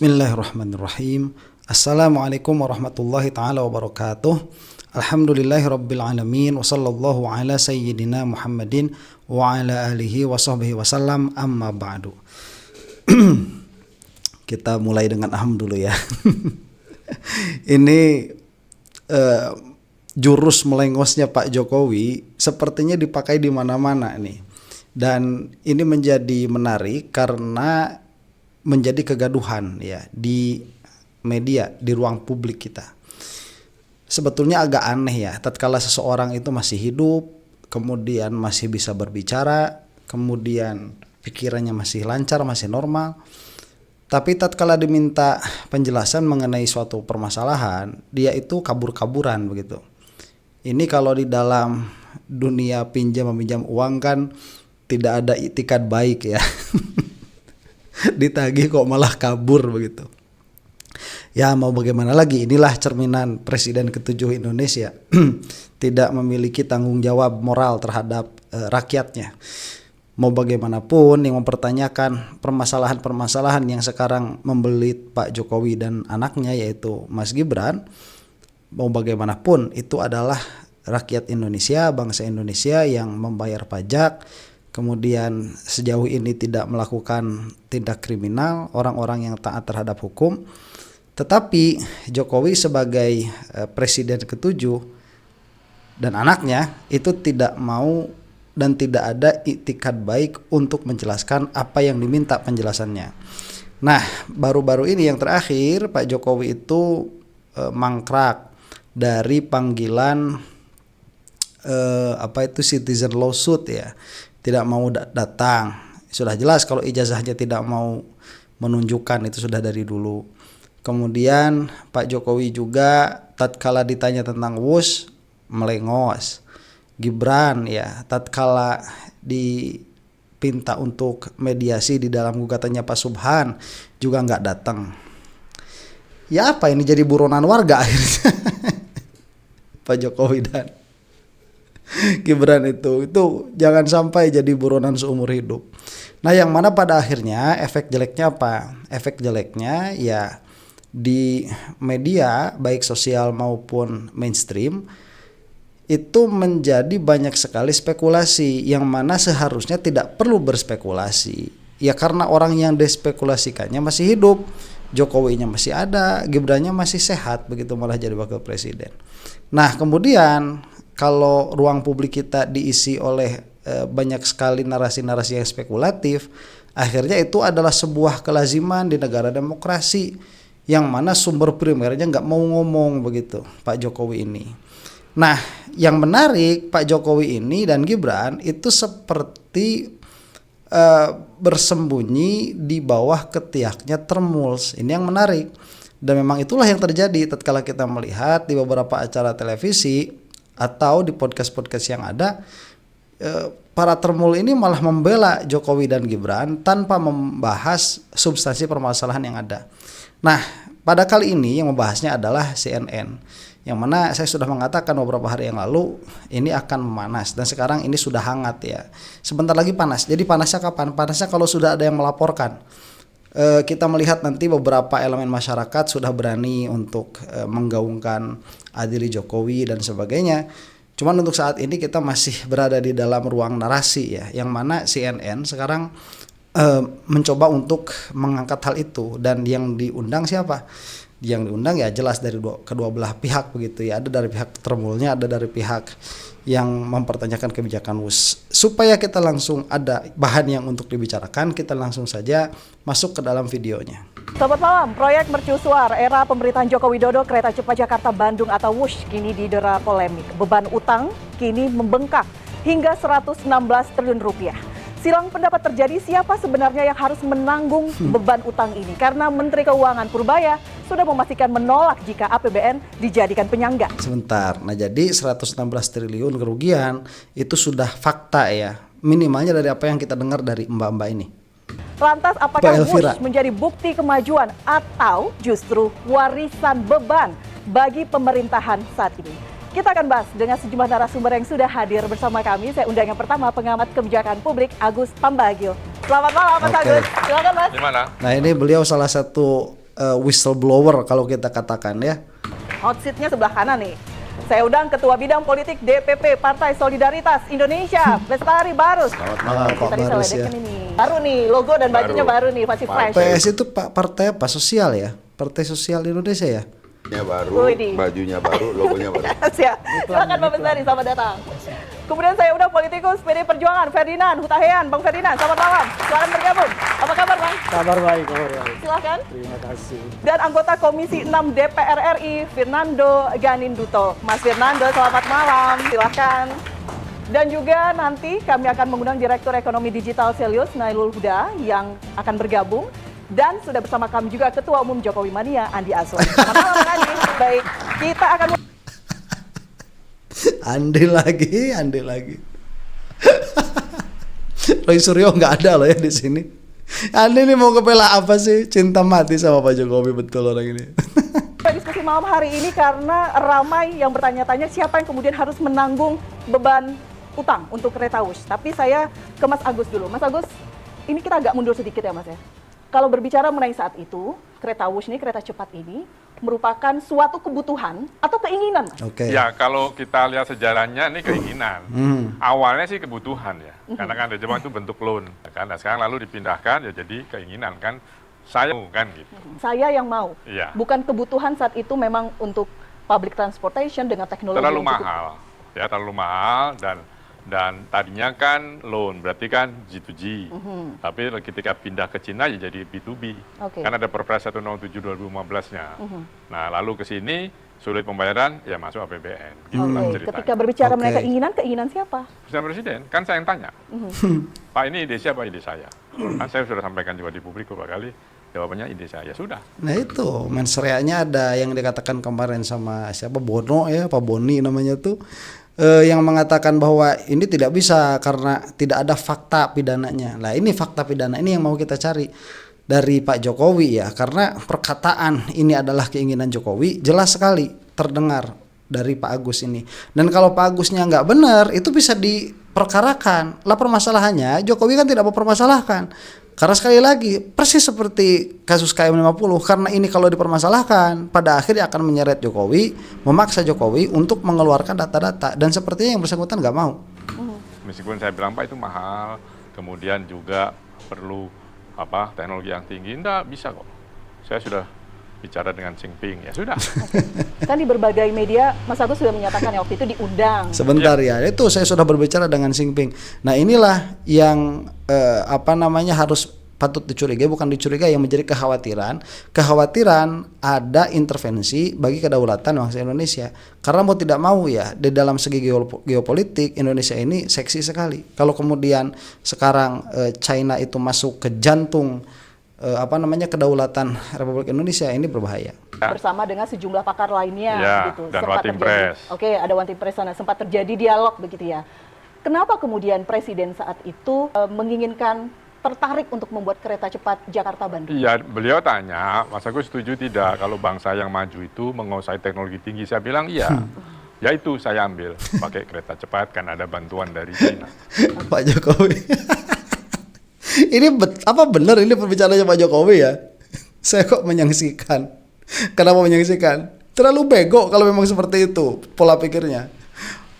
Bismillahirrahmanirrahim. Assalamualaikum warahmatullahi ta'ala wabarakatuh. Alhamdulillahirabbil alamin wa sallallahu ala sayyidina Muhammadin wa ala alihi wa sahbihi wasallam, amma ba'du. Kita mulai dengan aham dulu ya. Ini jurus melengosnya Pak Jokowi sepertinya dipakai di mana-mana nih. Dan ini menjadi menarik karena menjadi kegaduhan ya di media, di ruang publik kita. Sebetulnya agak aneh ya, tatkala seseorang itu masih hidup, kemudian masih bisa berbicara, kemudian pikirannya masih lancar, masih normal, tapi tatkala diminta penjelasan mengenai suatu permasalahan, dia itu kabur-kaburan begitu. Ini kalau di dalam dunia pinjam meminjam uang kan tidak ada itikad baik ya. Ditagih kok malah kabur begitu. Ya mau bagaimana lagi, inilah cerminan Presiden ke-7 Indonesia. Tidak memiliki tanggung jawab moral terhadap rakyatnya. Mau bagaimanapun yang mempertanyakan permasalahan-permasalahan yang sekarang membelit Pak Jokowi dan anaknya yaitu Mas Gibran, mau bagaimanapun itu adalah rakyat Indonesia, bangsa Indonesia yang membayar pajak, kemudian sejauh ini tidak melakukan tindak kriminal, orang-orang yang taat terhadap hukum. Tetapi Jokowi sebagai Presiden ke-7 dan anaknya itu tidak mau dan tidak ada itikad baik untuk menjelaskan apa yang diminta penjelasannya. Nah, baru-baru ini yang terakhir Pak Jokowi itu mangkrak dari panggilan citizen lawsuit ya. Tidak mau datang. Sudah jelas kalau ijazahnya tidak mau menunjukkan, itu sudah dari dulu. Kemudian Pak Jokowi juga tatkala ditanya tentang WUS melengos. Gibran ya tatkala dipinta untuk mediasi di dalam gugatannya Pak Subhan juga nggak datang. Ya apa ini jadi buronan warga akhirnya. Pak Jokowi dan Gibran itu jangan sampai jadi buronan seumur hidup. Nah, yang mana pada akhirnya efek jeleknya apa? Efek jeleknya ya di media baik sosial maupun mainstream itu menjadi banyak sekali spekulasi yang mana seharusnya tidak perlu berspekulasi. Ya karena orang yang dispekulasikannya masih hidup, Jokowinya masih ada, Gibrannya masih sehat, begitu malah jadi wakil presiden. Nah, kemudian kalau ruang publik kita diisi oleh banyak sekali narasi-narasi yang spekulatif, akhirnya itu adalah sebuah kelaziman di negara demokrasi yang mana sumber primernya nggak mau ngomong begitu Pak Jokowi ini. Nah, yang menarik Pak Jokowi ini dan Gibran itu seperti bersembunyi di bawah ketiaknya termuls. Ini yang menarik dan memang itulah yang terjadi tatkala kita melihat di beberapa acara televisi atau di podcast-podcast yang ada, para termul ini malah membela Jokowi dan Gibran tanpa membahas substansi permasalahan yang ada. Nah, pada kali ini yang membahasnya adalah CNN, yang mana saya sudah mengatakan beberapa hari yang lalu ini akan memanas dan sekarang ini sudah hangat ya. Sebentar lagi panas. Jadi panasnya kapan? Panasnya kalau sudah ada yang melaporkan. Kita melihat nanti beberapa elemen masyarakat sudah berani untuk menggaungkan adili Jokowi dan sebagainya. Cuman untuk saat ini kita masih berada di dalam ruang narasi ya, yang mana CNN sekarang mencoba untuk mengangkat hal itu. Dan yang diundang siapa? Yang diundang ya jelas dari kedua belah pihak begitu ya. Ada dari pihak termulnya, ada dari pihak yang mempertanyakan kebijakan WUS. Supaya kita langsung ada bahan yang untuk dibicarakan, kita langsung saja masuk ke dalam videonya. Selamat malam. Proyek mercusuar era pemerintahan Joko Widodo kereta cepat Jakarta-Bandung atau WUS kini didera polemik. Beban utang kini membengkak hingga 116 triliun rupiah. Silang pendapat terjadi siapa sebenarnya yang harus menanggung beban utang ini. Karena Menteri Keuangan Purbaya sudah memastikan menolak jika APBN dijadikan penyangga. Sebentar, nah jadi 116 triliun kerugian itu sudah fakta ya. Minimalnya dari apa yang kita dengar dari mbak-mbak ini. Lantas apakah WUS menjadi bukti kemajuan atau justru warisan beban bagi pemerintahan saat ini? Kita akan bahas dengan sejumlah narasumber yang sudah hadir bersama kami. Saya undang yang pertama, pengamat kebijakan publik Agus Pambagio. Selamat malam Mas Agus. Silakan Mas. Di mana? Nah ini beliau salah satu whistleblower kalau kita katakan ya. Hot seat-nya sebelah kanan nih. Saya undang Ketua Bidang Politik DPP Partai Solidaritas Indonesia, Bestari Barus. Selamat malam Pak Tadi saya Barus ya. ledekin ini. Baru nih, logo dan bajunya baru nih, masih fresh. PS itu partai apa? Sosial ya? Partai Sosial Indonesia ya? Baru, bajunya baru, logonya baru. Siap. Silakan Pak Bestari, selamat datang. Kemudian saya undang politikus PD Perjuangan Ferdinand Hutahian. Bang Ferdinand, selamat malam. Silakan bergabung. Apa kabar Bang? Kabar baik, kabar baik. Silakan. Terima kasih. Dan anggota Komisi 6 DPR RI, Fernando Ganinduto. Mas Fernando, selamat malam. Silakan. Dan juga nanti kami akan mengundang Direktur Ekonomi Digital Selius, Nailul Huda, yang akan bergabung. Dan sudah bersama kami juga Ketua Umum Jokowi Mania, Andi Aswan. Selamat malam, Bang Andi. Baik, kita akan... Andi lagi. Roy Suryo nggak ada loh ya di sini. Andi ini mau kepela apa sih? Cinta mati sama Pak Jokowi betul orang ini. Diskusi malam hari ini karena ramai yang bertanya-tanya siapa yang kemudian harus menanggung beban utang untuk kereta Wush. Tapi saya ke Mas Agus dulu. Mas Agus, ini kita agak mundur sedikit ya Mas ya. Kalau berbicara mengenai saat itu, kereta Wush ini, kereta cepat ini merupakan suatu kebutuhan atau keinginan, Mas? Oke. Ya, kalau kita lihat sejarahnya ini keinginan. Awalnya sih kebutuhan ya. Karena kan di Jepang itu bentuk loan. Kan? Nah, sekarang lalu dipindahkan ya jadi keinginan kan. Saya kan gitu. Saya yang mau. Iya. Bukan kebutuhan saat itu memang untuk public transportation dengan teknologi Terlalu yang cukup. mahal. Ya, terlalu mahal dan tadinya kan loan, berarti kan G2G. Tapi ketika pindah ke Cina ya jadi B2B. Oke. Kan ada Perpres 107 2015-nya. Nah, lalu ke sini sulit pembayaran ya masuk APBN. Gitulah Oke, ceritanya. ketika berbicara mengenai Oke. keinginan siapa? Presiden, kan saya yang tanya. Pak, ini ide siapa? Ide saya. Kan saya sudah sampaikan juga di publik beberapa kali. Jawabannya ide saya. Ya sudah. Nah itu mensreanya ada yang dikatakan kemarin sama siapa Bono ya, Pak Boni namanya tuh, yang mengatakan bahwa ini tidak bisa karena tidak ada fakta pidananya. Nah ini fakta pidana ini yang mau kita cari dari Pak Jokowi ya, karena perkataan ini adalah keinginan Jokowi jelas sekali terdengar dari Pak Agus ini. Dan kalau Pak Agusnya nggak benar itu bisa diperkarakan. Lah permasalahannya Jokowi kan tidak mempermasalahkan. Karena sekali lagi persis seperti kasus KM50, karena ini kalau dipermasalahkan pada akhirnya akan menyeret Jokowi, memaksa Jokowi untuk mengeluarkan data-data, dan sepertinya yang bersangkutan nggak mau. Meskipun saya bilang Pak itu mahal, kemudian juga perlu teknologi yang tinggi, enggak bisa kok. Saya sudah bicara dengan Xi Jinping, ya sudah. Kan di berbagai media Mas Agus sudah menyatakan ya waktu itu diundang. Sebentar ya, itu saya sudah berbicara dengan Xi Jinping. Nah inilah yang harus patut dicurigai, bukan dicurigai, yang menjadi kekhawatiran ada intervensi bagi kedaulatan bangsa Indonesia. Karena mau tidak mau ya, di dalam segi geopolitik Indonesia ini seksi sekali. Kalau kemudian sekarang China itu masuk ke jantung kedaulatan Republik Indonesia, ini berbahaya. Bersama dengan sejumlah pakar lainnya Ya, gitu. dan Sempat Watimpres. terjadi. Oke, ada Watimpres sana, sempat terjadi dialog begitu ya. Kenapa kemudian Presiden saat itu menginginkan tertarik untuk membuat kereta cepat Jakarta-Bandung? Iya, beliau tanya, Mas Agus setuju tidak kalau bangsa yang maju itu menguasai teknologi tinggi? Saya bilang iya. Ya itu saya ambil pakai kereta cepat kan ada bantuan dari China. Pak Jokowi. Ini benar ini pembicaraannya Pak Jokowi ya? Saya kok menyaksikan. Kenapa menyaksikan? Terlalu bego kalau memang seperti itu pola pikirnya.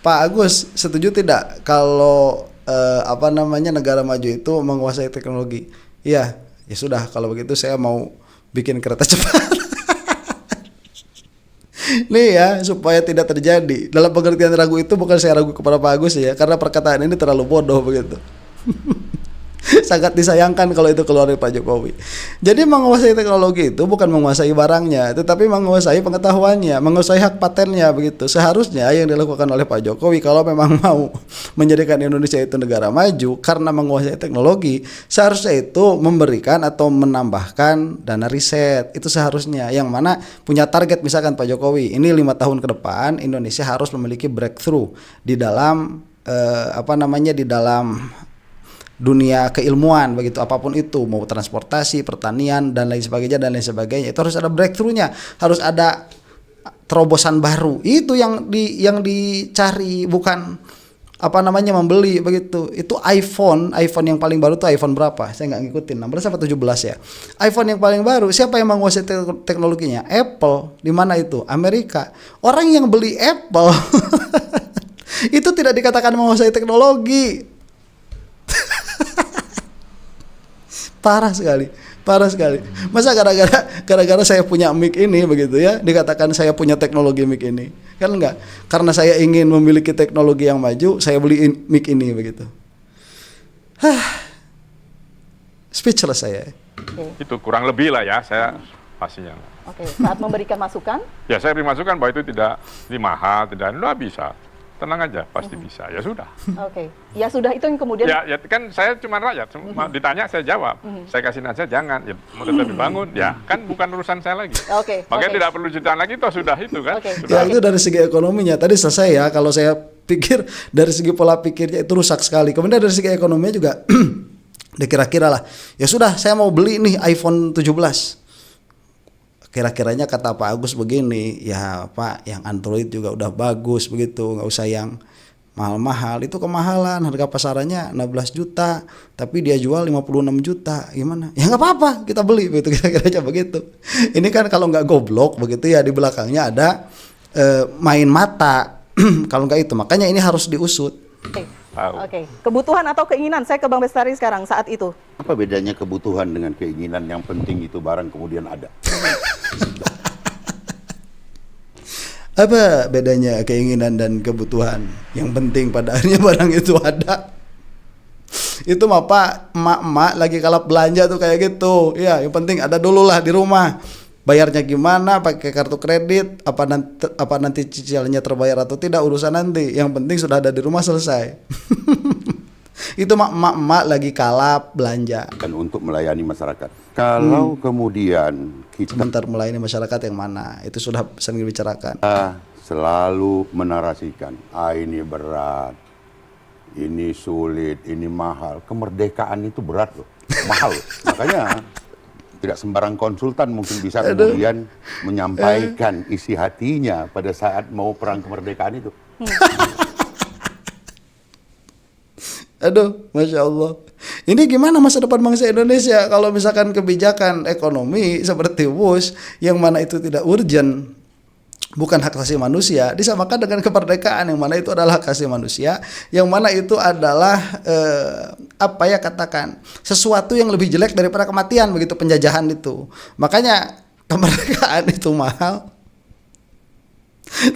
Pak Agus setuju tidak kalau negara maju itu menguasai teknologi? Iya, ya sudah kalau begitu saya mau bikin kereta cepat. Nih ya, supaya tidak terjadi. Dalam pengertian ragu itu bukan saya ragu kepada Pak Agus ya, karena perkataan ini terlalu bodoh begitu. Sangat disayangkan kalau itu keluar dari Pak Jokowi. Jadi menguasai teknologi itu bukan menguasai barangnya, tetapi menguasai pengetahuannya, menguasai hak patennya begitu. Seharusnya yang dilakukan oleh Pak Jokowi kalau memang mau menjadikan Indonesia itu negara maju karena menguasai teknologi, seharusnya itu memberikan atau menambahkan dana riset. Itu seharusnya, yang mana punya target misalkan Pak Jokowi, ini 5 tahun ke depan Indonesia harus memiliki breakthrough di dalam di dalam dunia keilmuan begitu, apapun itu, mau transportasi, pertanian dan lain sebagainya itu harus ada breakthrough-nya, harus ada terobosan baru. Itu yang dicari, bukan membeli begitu. Itu iPhone yang paling baru tuh iPhone berapa? Saya nggak ngikutin, 16 apa 17 ya. iPhone yang paling baru, siapa yang menguasai teknologinya? Apple. Di mana itu? Amerika. Orang yang beli Apple itu tidak dikatakan menguasai teknologi. Parah sekali. Masa gara-gara saya punya mic ini begitu ya, dikatakan saya punya teknologi mic ini? Kan enggak. Karena saya ingin memiliki teknologi yang maju, saya beli mic ini begitu. Speechless saya. Itu kurang lebih lah ya, saya pastinya. Oke, saat memberikan masukan? Ya saya beri masukan bahwa itu tidak mahal, tidak bisa. Tenang aja, pasti bisa. Ya sudah. Oke. Ya sudah itu yang kemudian. Ya kan saya cuma rakyat, ditanya saya jawab. Saya kasih nasihat jangan, ya mau tetap dibangun. Ya kan bukan urusan saya lagi. Oke. Makanya tidak perlu ceritaan lagi, toh sudah itu kan. Ya itu dari segi ekonominya. Tadi selesai ya. Kalau saya pikir dari segi pola pikirnya itu rusak sekali. Kemudian dari segi ekonominya juga dikira-kira lah. Ya sudah, saya mau beli nih iPhone 17. Kira-kiranya kata Pak Agus begini, ya Pak, yang Android juga udah bagus begitu, nggak usah yang mahal-mahal. Itu kemahalan, harga pasarannya 16 juta, tapi dia jual 56 juta, gimana? Ya nggak apa-apa, kita beli begitu, kira-kira begitu. Ini kan kalau nggak goblok begitu ya, di belakangnya ada main mata. Kalau nggak itu, makanya ini harus diusut. Oke. Kebutuhan atau keinginan, saya ke Bang Bestari sekarang saat itu. Apa bedanya kebutuhan dengan keinginan? Yang penting itu barang kemudian ada. Apa bedanya keinginan dan kebutuhan? Yang penting pada akhirnya barang itu ada. Itu mah Pak, emak-emak lagi kalap belanja tuh kayak gitu. Ya, yang penting ada dulu lah di rumah. Bayarnya gimana, pakai kartu kredit, apa nanti cicilannya terbayar atau tidak, urusan nanti. Yang penting sudah ada di rumah, selesai. Itu emak-emak lagi kalap belanja. Kan untuk melayani masyarakat. Kalau kemudian kita Sebentar, melayani masyarakat yang mana? Itu sudah sering dibicarakan. selalu menarasikan, ini berat, ini sulit, ini mahal. Kemerdekaan itu berat loh, mahal. Makanya tidak sembarang konsultan mungkin bisa kemudian menyampaikan isi hatinya pada saat mau perang kemerdekaan itu. Aduh, Masya Allah. Ini gimana masa depan bangsa Indonesia kalau misalkan kebijakan ekonomi seperti WUS yang mana itu tidak urgent, bukan hak asasi manusia, disamakan dengan kemerdekaan yang mana itu adalah hak asasi manusia, yang mana itu adalah sesuatu yang lebih jelek daripada kematian, begitu, penjajahan itu. Makanya kemerdekaan itu mahal,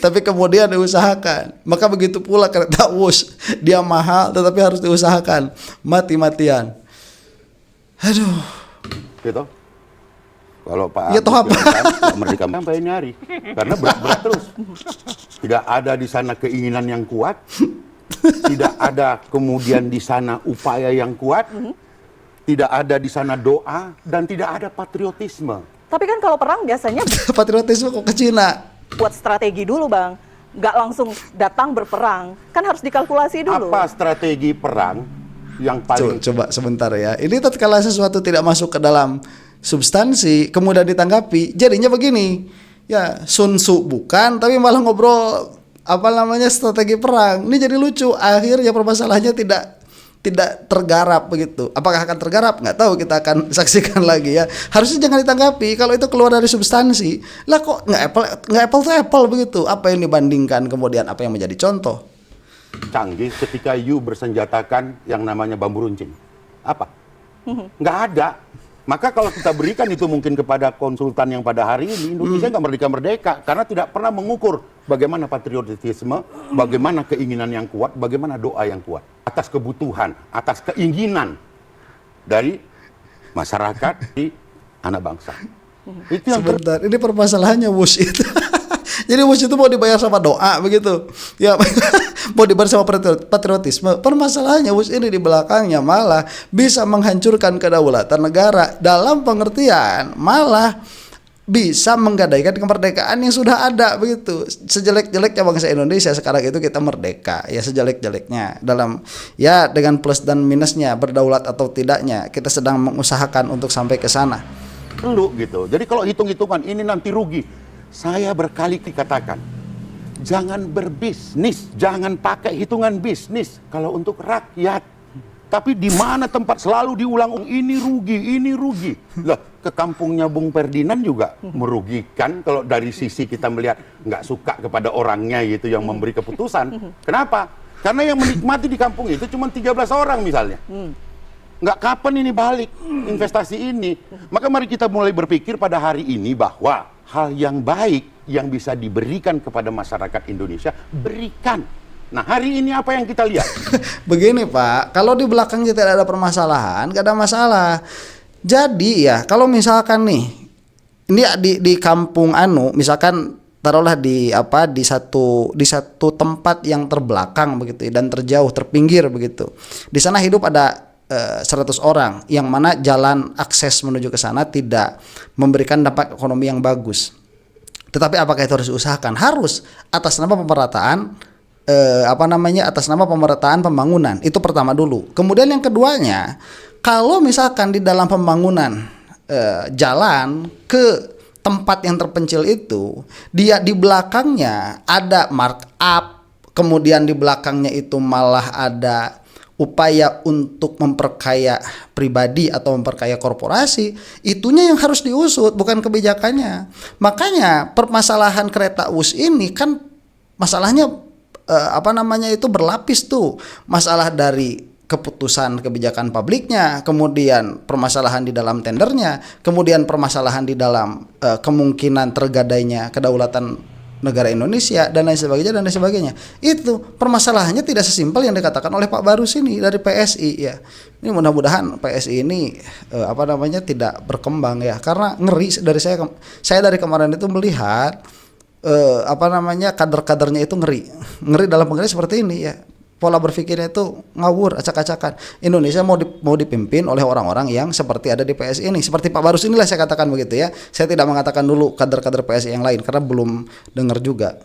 tapi kemudian diusahakan. Maka begitu pula kereta WUS, dia mahal tetapi harus diusahakan mati-matian. Aduh. Gitu. Kalau Pak Ya, toh apa? Merdeka sampai ini hari, karena berat-berat terus. Tidak ada di sana keinginan yang kuat, tidak ada kemudian di sana upaya yang kuat, tidak ada di sana doa, dan tidak ada patriotisme. Tapi kan kalau perang biasanya Patriotisme kok ke Cina? buat strategi dulu Bang, nggak langsung datang berperang, kan harus dikalkulasi dulu. Apa strategi perang yang paling Coba sebentar ya. Ini tatkala sesuatu tidak masuk ke dalam substansi kemudian ditanggapi, jadinya begini. Ya, Sun Tzu bukan, tapi malah ngobrol strategi perang. Ini jadi lucu. Akhirnya permasalahannya tidak tergarap begitu. Apakah akan tergarap? Nggak tahu, kita akan saksikan lagi ya. Harusnya jangan ditanggapi kalau itu keluar dari substansi. Lah kok nggak apple to apple begitu? Apa yang dibandingkan, kemudian apa yang menjadi contoh? canggih ketika you bersenjatakan yang namanya bambu runcing? Apa? Nggak ada. Maka kalau kita berikan itu mungkin kepada konsultan yang pada hari ini, Indonesia nggak merdeka-merdeka karena tidak pernah mengukur bagaimana patriotisme, bagaimana keinginan yang kuat, bagaimana doa yang kuat atas kebutuhan, atas keinginan dari masyarakat di anak bangsa. Itu yang Sebentar, ini permasalahannya WUS itu. Jadi WUS itu mau dibayar sama doa begitu. Ya, mau dibayar sama patriotisme. Permasalahannya WUS ini di belakangnya malah bisa menghancurkan kedaulatan negara, dalam pengertian malah bisa menggadaikan kemerdekaan yang sudah ada begitu. Sejelek-jeleknya bangsa Indonesia sekarang itu kita merdeka, ya sejelek-jeleknya dalam ya dengan plus dan minusnya, berdaulat atau tidaknya, kita sedang mengusahakan untuk sampai ke sana. perlu gitu. Jadi kalau hitung-hitungan ini nanti rugi. Saya berkali-kali katakan, Jangan berbisnis, jangan pakai hitungan bisnis kalau untuk rakyat. Tapi di mana tempat selalu diulang ini rugi. Lah, ke kampungnya Bung Ferdinand juga merugikan kalau dari sisi kita melihat nggak suka kepada orangnya gitu yang memberi keputusan. Kenapa? Karena yang menikmati di kampung itu cuma 13 orang misalnya. Nggak kapan ini balik investasi ini. Maka mari kita mulai berpikir pada hari ini bahwa hal yang baik yang bisa diberikan kepada masyarakat Indonesia, berikan. Nah, hari ini apa yang kita lihat? Begini Pak, kalau di belakangnya tidak ada permasalahan, gak ada masalah. Jadi ya, kalau misalkan nih, ini di kampung misalkan taruhlah di satu tempat yang terbelakang begitu dan terjauh, terpinggir begitu. Di sana hidup ada 100 orang, yang mana jalan akses menuju ke sana tidak memberikan dampak ekonomi yang bagus. Tetapi apakah itu harus diusahakan? Harus, atas nama pemerataan atas nama pemerataan pembangunan. Itu pertama dulu. Kemudian yang keduanya, kalau misalkan di dalam pembangunan jalan ke tempat yang terpencil itu, dia di belakangnya ada markup, kemudian di belakangnya itu malah ada upaya untuk memperkaya pribadi atau memperkaya korporasi, itunya yang harus diusut, bukan kebijakannya. Makanya permasalahan kereta WUS ini kan masalahnya itu berlapis tuh. Masalah dari keputusan kebijakan publiknya, kemudian permasalahan di dalam tendernya, kemudian permasalahan di dalam kemungkinan tergadainya kedaulatan negara Indonesia dan lain sebagainya. Itu permasalahannya tidak sesimpel yang dikatakan oleh Pak Barus ini dari PSI ya. Ini mudah-mudahan PSI ini tidak berkembang ya, karena ngeri dari saya dari kemarin itu melihat kader-kadernya itu ngeri dalam pengertian seperti ini ya. Pola berpikirnya itu ngawur, acak-acakan. Indonesia mau dipimpin oleh orang-orang yang seperti ada di PSI ini. Seperti Pak Barus inilah saya katakan begitu ya. Saya tidak mengatakan dulu kader-kader PSI yang lain karena belum dengar juga.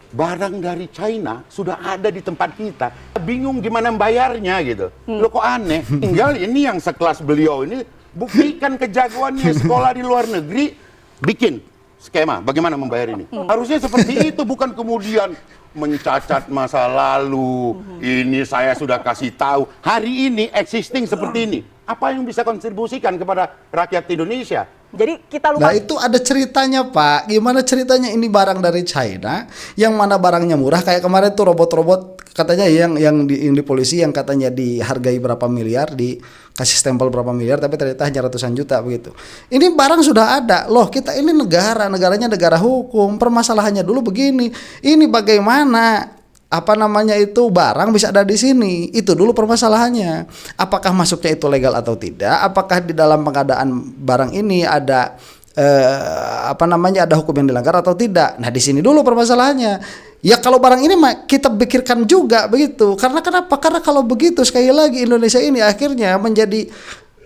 Barang dari China sudah ada di tempat kita. Bingung gimana membayarnya gitu. Loh kok aneh. Tinggal ini yang sekelas beliau ini buktikan kejagoannya sekolah di luar negeri, bikin skema bagaimana membayar ini. Harusnya seperti itu, bukan kemudian mencacat masa lalu. Ini saya sudah kasih tahu. Hari ini existing seperti ini. Apa yang bisa kontribusikan kepada rakyat Indonesia? Jadi kita lupa. Nah itu ada ceritanya Pak. Gimana ceritanya ini barang dari China, yang mana barangnya murah. Kayak kemarin tuh robot-robot katanya yang di polisi yang katanya dihargai berapa miliar, dikasih stempel berapa miliar, tapi ternyata hanya ratusan juta begitu. Ini barang sudah ada. Loh, kita ini negaranya negara hukum. Permasalahannya dulu begini. Ini bagaimana barang bisa ada di sini. Itu dulu permasalahannya. Apakah masuknya itu legal atau tidak? Apakah di dalam pengadaan barang ini ada ada hukum yang dilanggar atau tidak? Nah, di sini dulu permasalahannya. Ya kalau barang ini kita pikirkan juga begitu. Karena kenapa? Karena kalau begitu sekali lagi Indonesia ini akhirnya menjadi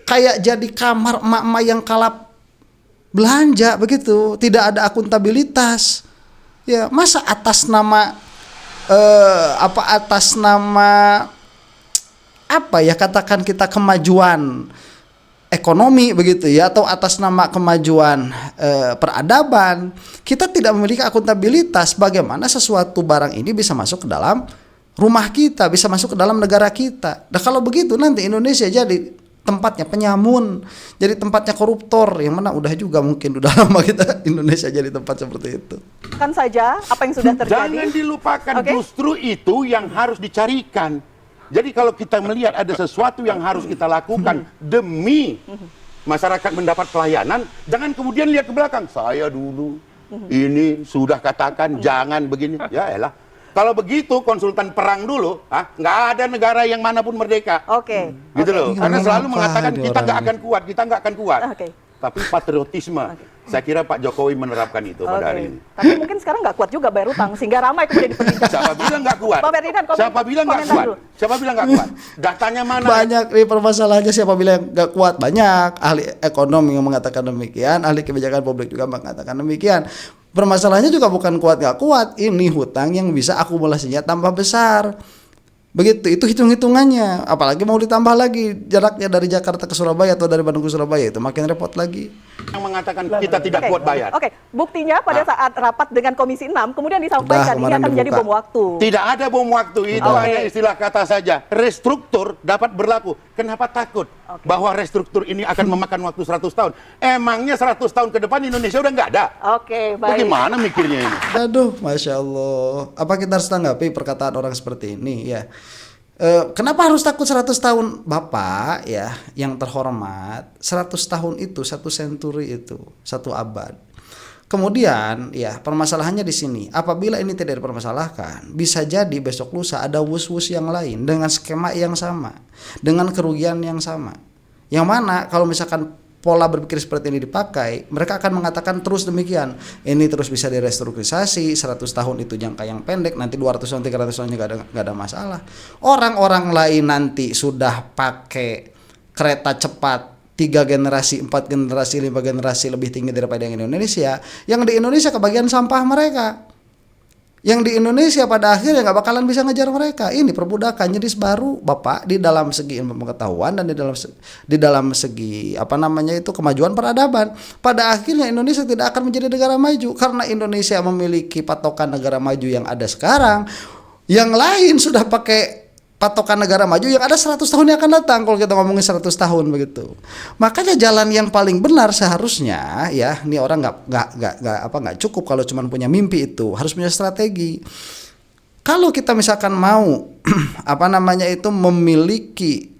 kayak jadi kamar emak-emak yang kalap belanja begitu. Tidak ada akuntabilitas. Ya, masa atas nama katakan kita kemajuan ekonomi begitu ya, atau atas nama kemajuan peradaban, kita tidak memiliki akuntabilitas bagaimana sesuatu barang ini bisa masuk ke dalam rumah kita, bisa masuk ke dalam negara kita. Nah kalau begitu nanti Indonesia jadi tempatnya penyamun, jadi tempatnya koruptor, yang mana udah lama kita Indonesia jadi tempat seperti itu. Kan saja apa yang sudah terjadi. Jangan dilupakan, justru itu yang harus dicarikan. Jadi kalau kita melihat ada sesuatu yang harus kita lakukan demi masyarakat mendapat pelayanan, jangan kemudian lihat ke belakang. Saya dulu ini sudah katakan jangan begini. Ya elah. Kalau begitu konsultan perang dulu, nggak ada negara yang manapun merdeka. Oke. Gitu loh. Karena selalu mengatakan kita nggak akan kuat. Oke. Tapi patriotisme, saya kira Pak Jokowi menerapkan itu pada hari ini. Tapi mungkin sekarang nggak kuat juga bayar utang, sehingga ramai kemudian diperbincangkan. Siapa bilang nggak kuat? Siapa bilang nggak kuat? Datanya mana? Banyak nih permasalahannya, siapa bilang nggak kuat? Banyak ahli ekonomi yang mengatakan demikian, ahli kebijakan publik juga mengatakan demikian. Permasalahannya juga bukan kuat nggak kuat, ini hutang yang bisa akumulasinya tambah besar. Begitu, itu hitung-hitungannya. Apalagi mau ditambah lagi jaraknya dari Jakarta ke Surabaya atau dari Bandung ke Surabaya, itu makin repot lagi. yang mengatakan kita tidak kuat bayar. Oke, buktinya pada saat rapat dengan Komisi 6 kemudian disampaikan ini kemarin akan menjadi dibuka. bom waktu. Tidak ada bom waktu, itu hanya istilah kata saja. Restruktur dapat berlaku. Kenapa takut bahwa restruktur ini akan memakan waktu 100 tahun? Emangnya 100 tahun ke depan Indonesia udah nggak ada? Oke, baik. Bagaimana mikirnya ini? Aduh, Masya Allah. Apa kita harus tanggapi perkataan orang seperti ini ya? Kenapa harus takut 100 tahun? Bapak ya, yang terhormat, 100 tahun itu, 1 century itu, 1 abad. Kemudian ya, permasalahannya di sini. Apabila ini tidak dipermasalahkan, bisa jadi besok lusa ada wus-wus yang lain dengan skema yang sama, dengan kerugian yang sama. Yang mana kalau misalkan pola berpikir seperti ini dipakai, mereka akan mengatakan terus demikian. Ini terus bisa direstrukturisasi, 100 tahun itu jangka yang pendek, nanti 200 tahun, 300 tahun nggak ada masalah. Orang-orang lain nanti sudah pakai kereta cepat 3 generasi, 4 generasi, 5 generasi lebih tinggi daripada yang Indonesia. Yang di Indonesia kebagian sampah mereka. Yang di Indonesia pada akhirnya nggak bakalan bisa ngejar mereka. Ini perbudakan jenis baru, Bapak, di dalam segi ilmu pengetahuan dan di dalam segi apa namanya itu kemajuan peradaban. Pada akhirnya Indonesia tidak akan menjadi negara maju karena Indonesia memiliki patokan negara maju yang ada sekarang. Yang lain sudah pakai patokan negara maju yang ada 100 tahun yang akan datang kalau kita ngomongin 100 tahun begitu. Makanya jalan yang paling benar seharusnya ya, ini orang nggak cukup kalau cuma punya mimpi, itu harus punya strategi. Kalau kita misalkan mau apa namanya itu memiliki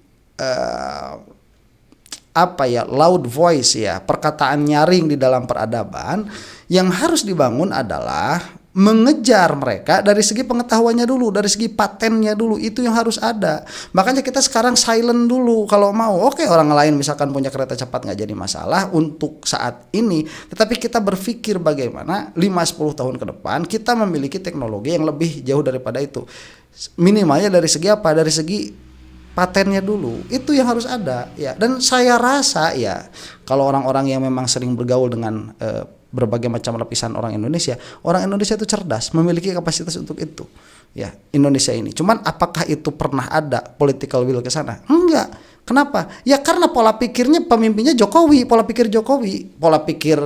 loud voice ya, perkataan nyaring di dalam peradaban, yang harus dibangun adalah mengejar mereka dari segi pengetahuannya dulu, dari segi patennya dulu, itu yang harus ada. Makanya kita sekarang silent dulu kalau mau. Oke, orang lain misalkan punya kereta cepat nggak jadi masalah untuk saat ini, tetapi kita berpikir bagaimana 5-10 tahun ke depan kita memiliki teknologi yang lebih jauh daripada itu. Minimalnya dari segi apa? Dari segi patennya dulu, itu yang harus ada ya. Dan saya rasa ya, kalau orang-orang yang memang sering bergaul dengan berbagai macam lapisan orang Indonesia itu cerdas, memiliki kapasitas untuk itu ya, Indonesia ini. Cuman apakah itu pernah ada political will ke sana? Enggak. Kenapa? Ya karena pola pikirnya pemimpinnya Jokowi, pola pikir Jokowi, pola pikir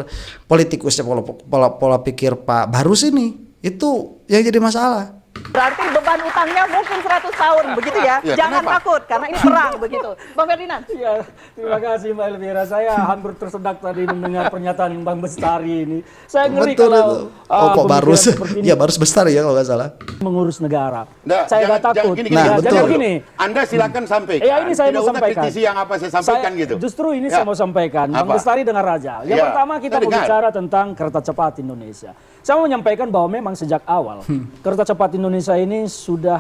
politikusnya, pola pikir Pak Barus ini, itu yang jadi masalah. Berarti beban utangnya mungkin 100 tahun begitu ya. Ya, Jangan kenapa? takut karena ini perang begitu. Bang Ferdinand. Ya, terima kasih Mbak Elvira. Saya hampir tersedak tadi mendengar pernyataan Bang Bestari ini. Saya ngeri Betul kalau itu. Kok pemikiran Barus? seperti ini Ya Barus Bestari ya kalau nggak salah. mengurus negara. Nah, Saya nggak takut. Gini, Nah, Ya, betul. jangan gini. Anda silakan sampaikan. Ya, ini saya Tidak mau usah sampaikan. kritisi yang apa saya sampaikan gitu. Justru ini Ya. saya mau sampaikan. Bang Apa? Bestari dengar aja. Yang Ya, pertama kita saya dengar. berbicara tentang kereta cepat Indonesia. Saya mau menyampaikan bahwa memang sejak awal kereta cepat Indonesia ini sudah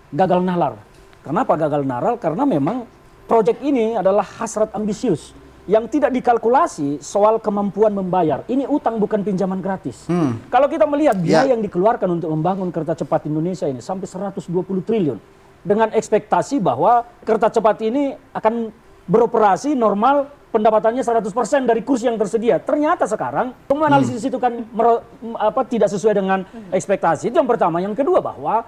gagal nalar. Kenapa gagal nalar? Karena memang proyek ini adalah hasrat ambisius yang tidak dikalkulasi soal kemampuan membayar. Ini utang bukan pinjaman gratis. Kalau kita melihat biaya yang dikeluarkan untuk membangun kereta cepat Indonesia ini sampai 120 triliun. Dengan ekspektasi bahwa kereta cepat ini akan beroperasi normal, pendapatannya 100% dari kursi yang tersedia. Ternyata sekarang semua analisis itu kan tidak sesuai dengan ekspektasi. Itu yang pertama. Yang kedua bahwa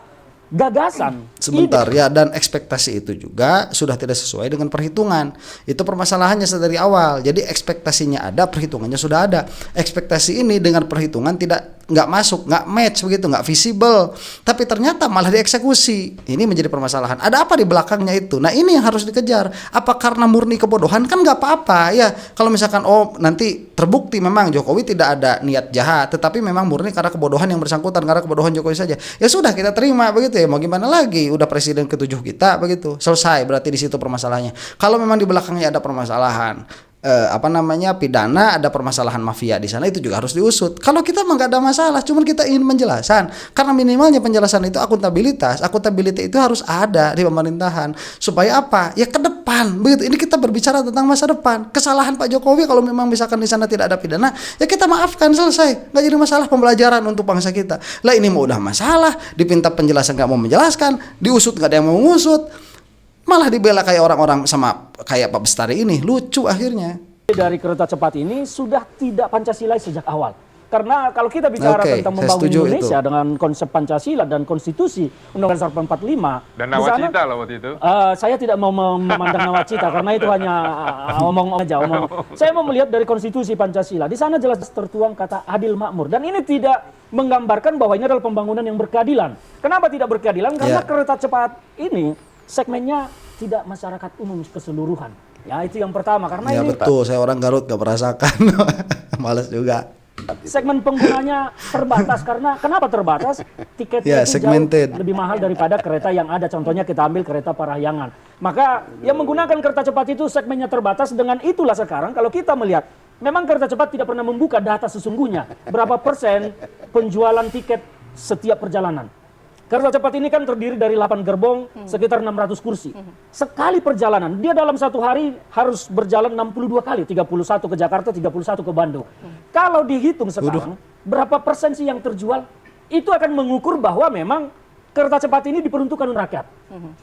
gagasan Sebentar ya, dan ekspektasi itu juga sudah tidak sesuai dengan perhitungan. Itu permasalahannya dari awal. Jadi ekspektasinya ada, perhitungannya sudah ada. Ekspektasi ini dengan perhitungan nggak masuk, nggak match begitu, nggak visible. Tapi ternyata malah dieksekusi. Ini menjadi permasalahan. Ada apa di belakangnya itu? Nah ini yang harus dikejar. Apa karena murni kebodohan? Kan nggak apa-apa ya. Kalau misalkan nanti terbukti memang Jokowi tidak ada niat jahat, tetapi memang murni karena kebodohan yang bersangkutan, karena kebodohan Jokowi saja. Ya sudah, kita terima begitu ya. Mau gimana lagi? Udah presiden ke-7 kita begitu. Selesai, berarti di situ permasalahannya. Kalau memang di belakangnya ada permasalahan pidana, ada permasalahan mafia di sana, itu juga harus diusut. Kalau kita mah nggak ada masalah, cuman kita ingin menjelaskan, karena minimalnya penjelasan itu akuntabilitas itu harus ada di pemerintahan, supaya apa? Ya ke depan begitu. Ini kita berbicara tentang masa depan. Kesalahan Pak Jokowi kalau memang misalkan di sana tidak ada pidana, ya kita maafkan, selesai, nggak jadi masalah, pembelajaran untuk bangsa kita. Lah ini mau udah masalah, dipinta penjelasan nggak mau menjelaskan, diusut nggak ada yang mau mengusut, malah dibela kayak orang-orang sama kayak Pak Bestari ini, lucu akhirnya. dari kereta cepat ini sudah tidak Pancasilais sejak awal. Karena kalau kita bicara Oke, tentang saya membangun setuju Indonesia itu. dengan konsep Pancasila dan konstitusi Undang-Undang 45 Dan di sana, nawacita loh waktu itu. saya tidak mau memandang nawacita karena itu hanya omong aja. Saya mau melihat dari konstitusi Pancasila. Di sana jelas tertuang kata adil makmur. Dan ini tidak menggambarkan bahwa ini adalah pembangunan yang berkeadilan. Kenapa tidak berkeadilan? Karena Ya. kereta cepat ini segmennya tidak masyarakat umum keseluruhan. Ya itu yang pertama. Karena Ya ini betul, saya orang Garut gak merasakan. Males juga. segmen penggunanya terbatas. Karena kenapa terbatas? Tiketnya Ya, itu segmented. jauh lebih mahal daripada kereta yang ada. Contohnya kita ambil kereta Parahyangan. Maka yang menggunakan kereta cepat itu segmennya terbatas. Dengan itulah sekarang kalau kita melihat, memang kereta cepat tidak pernah membuka data sesungguhnya berapa persen penjualan tiket setiap perjalanan. Kereta cepat ini kan terdiri dari 8 gerbong, sekitar 600 kursi. Sekali perjalanan, dia dalam satu hari harus berjalan 62 kali, 31 ke Jakarta, 31 ke Bandung. Kalau dihitung sekarang, berapa persen sih yang terjual? Itu akan mengukur bahwa memang kereta cepat ini diperuntukkan untuk rakyat.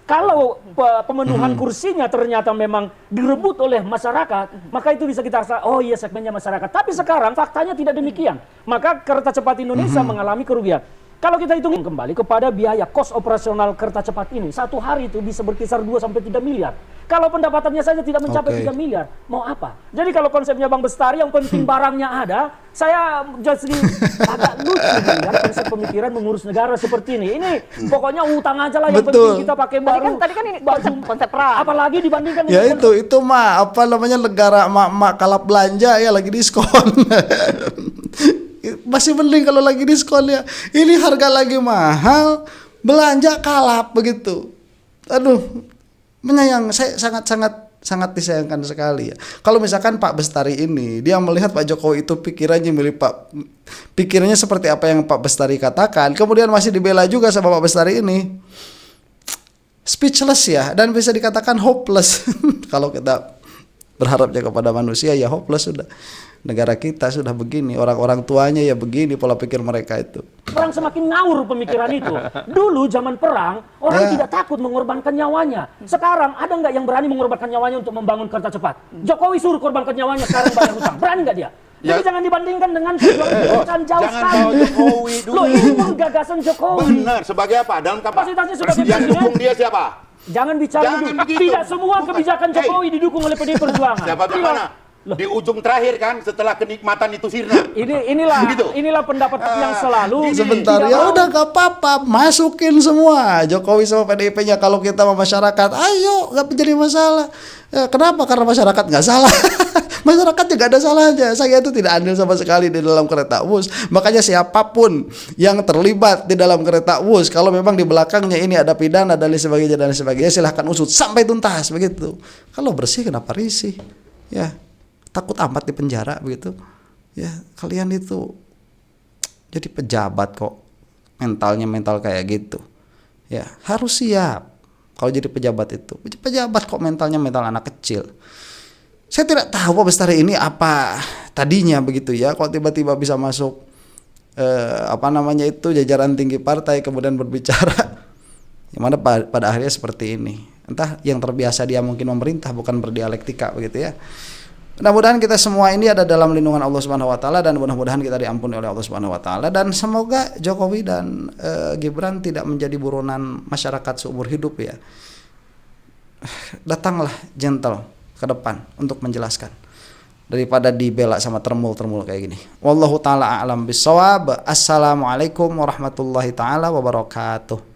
Kalau pemenuhan kursinya ternyata memang direbut oleh masyarakat, maka itu bisa kita rasa, oh iya segmennya masyarakat. Tapi sekarang faktanya tidak demikian. Maka kereta cepat Indonesia mengalami kerugian. Kalau kita hitung kembali kepada biaya kos operasional kereta cepat ini, satu hari itu bisa berkisar 2-3 miliar. Kalau pendapatannya saja tidak mencapai 3 miliar, mau apa? Jadi kalau konsepnya Bang Bestari, yang penting barangnya ada, saya jadi agak lucu melihat konsep pemikiran mengurus negara seperti ini. Ini pokoknya utang aja lah, yang Betul. penting kita pakai baru. Tadi kan ini konsep perang. Apalagi dibandingkan Ya dengan itu mah apa namanya negara emak-emak kalap belanja ya lagi diskon. Masih mending kalau lagi diskon ya. Ini harga lagi mahal, belanja kalap begitu. Aduh, menyayang. Saya sangat disayangkan sekali ya. Kalau misalkan Pak Bestari ini dia melihat Pak Jokowi itu pikirnya seperti apa yang Pak Bestari katakan, kemudian masih dibela juga sama Pak Bestari ini. Speechless ya, dan bisa dikatakan hopeless. Kalau kita berharapnya kepada manusia ya hopeless sudah. Negara kita sudah begini, orang-orang tuanya ya begini pola pikir mereka itu. perang semakin ngawur pemikiran itu. Dulu zaman perang, orang tidak takut mengorbankan nyawanya. Sekarang ada nggak yang berani mengorbankan nyawanya untuk membangun kereta cepat? Jokowi suruh korbankan nyawanya, sekarang bayar hutang. Berani nggak dia? Jadi jangan dibandingkan dengan perjuangan jauh jangan sekali. bawa Jokowi dulu. Loh, ini pun gagasan Jokowi. Benar, sebagai apa? Dalam Kapasitasnya sebagai yang presiden. dukung dia siapa? Jangan bicara Jangan dulu. begitu. Tidak semua Bukan. kebijakan Jokowi didukung oleh PDI Perjuangan. Siapa Tidak. mana? Di ujung terakhir kan, setelah kenikmatan itu sirna. Begitu. Inilah pendapat yang selalu Sebentar tidak ya mau. udah gak apa-apa, masukin semua Jokowi sama PDIP-nya. Kalau kita sama masyarakat, ayo gak menjadi masalah. Ya, kenapa? Karena masyarakat nggak salah. Masyarakat juga ada salahnya. Saya itu tidak andil sama sekali di dalam kereta Wus. Makanya siapapun yang terlibat di dalam kereta Wus, kalau memang di belakangnya ini ada pidana dan lain sebagainya, silahkan usut sampai tuntas begitu. Kalau bersih kenapa risih? Ya, takut amat di penjara begitu. Ya, kalian itu jadi pejabat kok, mentalnya mental kayak gitu. Ya, harus siap. Kalau jadi pejabat itu, pejabat kok mentalnya mental anak kecil. Saya tidak tahu Pak Bestari ini apa tadinya begitu ya. Kok tiba-tiba bisa masuk jajaran tinggi partai kemudian berbicara. Yang mana pada akhirnya seperti ini. Entah yang terbiasa dia mungkin memerintah bukan berdialektika begitu ya. Mudah-mudahan kita semua ini ada dalam lindungan Allah Subhanahu wa taala dan mudah-mudahan kita diampuni oleh Allah Subhanahu wa taala, dan semoga Jokowi dan Gibran tidak menjadi buronan masyarakat seumur hidup ya. Datanglah gentle ke depan untuk menjelaskan daripada dibela sama termul-termul kayak gini. Wallahu taala a'lam bissawab. Assalamualaikum warahmatullahi taala wabarakatuh.